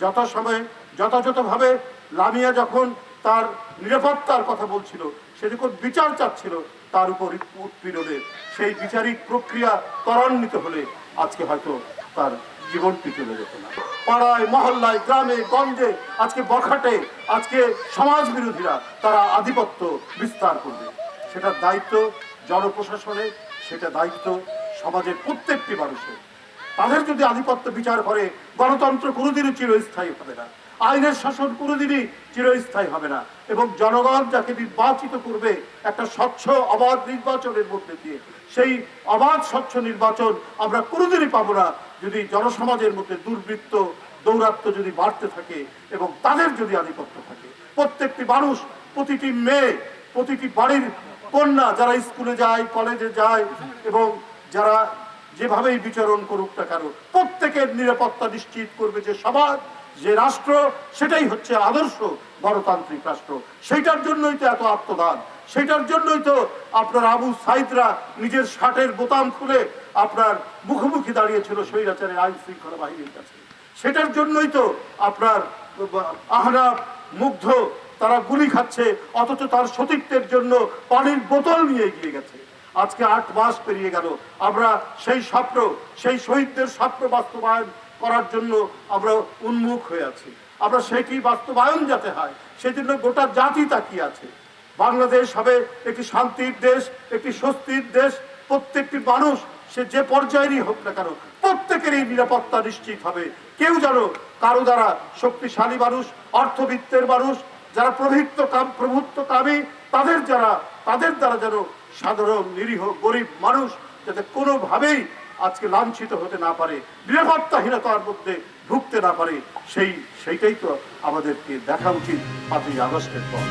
যথাসময়ে যথাযথভাবে লামিয়া যখন তার নিরাপত্তার কথা বলছিল, সে যখন বিচার চাচ্ছিল, তার উপর উৎপীড়নে সেই বিচারিক প্রক্রিয়া ত্বরান্বিত হলে আজকে হয়তো তার জীবনটি চলে যেত না। পাড়ায় মহল্লায় গ্রামে গঞ্জে আজকে বখাটে আজকে সমাজ বিরোধীরা তারা আধিপত্য বিস্তার করবে। সেটার দায়িত্ব জনপ্রশাসনের, সেটা দায়িত্ব সমাজের প্রত্যেকটি মানুষের। তাদের যদি আধিপত্য বিচার করে, গণতন্ত্র কোনোদিনই চিরস্থায়ী হবে না, আইনের শাসন কোনোদিনই চিরস্থায়ী হবে না। এবং জনগণ যাকে নির্বাচিত করবে একটা স্বচ্ছ অবাধ নির্বাচনের মধ্যে দিয়ে, সেই অবাধ স্বচ্ছ নির্বাচন আমরা কোনোদিনই পাবো না যদি জনসমাজের মধ্যে দুর্বৃত্ত দৌরাত্ম্য যদি বাড়তে থাকে এবং তাদের যদি আধিপত্য থাকে। প্রত্যেকটি মানুষ, প্রতিটি মেয়ে, প্রতিটি বাড়ির কন্যা যারা স্কুলে যায়, কলেজে যায় এবং যারা যেভাবেই বিচরণ করুক না কেন, প্রত্যেকের নিরাপত্তা নিশ্চিত করবে যে সমাজ, যে রাষ্ট্র, সেটাই হচ্ছে আদর্শ গণতান্ত্রিক রাষ্ট্র। সেইটার জন্যই তো এত আত্মদান, সেটার জন্যই তো আপনার আবু সাইদরা নিজের শার্টের বোতাম খুলে আপনার মুখোমুখি দাঁড়িয়েছিল স্বৈরাচারের আইন শৃঙ্খলা বাহিনীর কাছে। সেটার জন্যই তো আপনার আহনাফ, মুগ্ধ তারা গুলি খাচ্ছে, অথচ তার সতীত্বের জন্য পানির বোতল নিয়ে এগিয়ে গেছে। আজকে 8 মাস পেরিয়ে গেল, আমরা সেই স্বপ্ন, সেই শহীদদের স্বপ্ন বাস্তবায়ন করার জন্য আমরা উন্মুখ হয়ে আছি। আমরা সেটি বাস্তবায়ন যাতে হয় সেজন্য গোটা জাতি তাকিয়ে আছে। বাংলাদেশ হবে একটি শান্তির দেশ, একটি স্বস্তির দেশ। প্রত্যেকটি মানুষ, সে যে পর্যায়েরই হোক না কেন, প্রত্যেকেরই নিরাপত্তা নিশ্চিত হবে। কেউ যেন কারো দ্বারা, শক্তিশালী মানুষ, অর্থবিত্তের মানুষ, যারা প্রভুত্বকামী, তাদের দ্বারা যেন সাধারণ নিরীহ গরিব মানুষ যাতে কোনোভাবেই আজকে লাঞ্ছিত হতে না পারে, নিরাপত্তাহীনতার মধ্যে ঢুকতে না পারে, সেইটাই তো আমাদেরকে দেখা উচিত 5ই আগস্টের পর।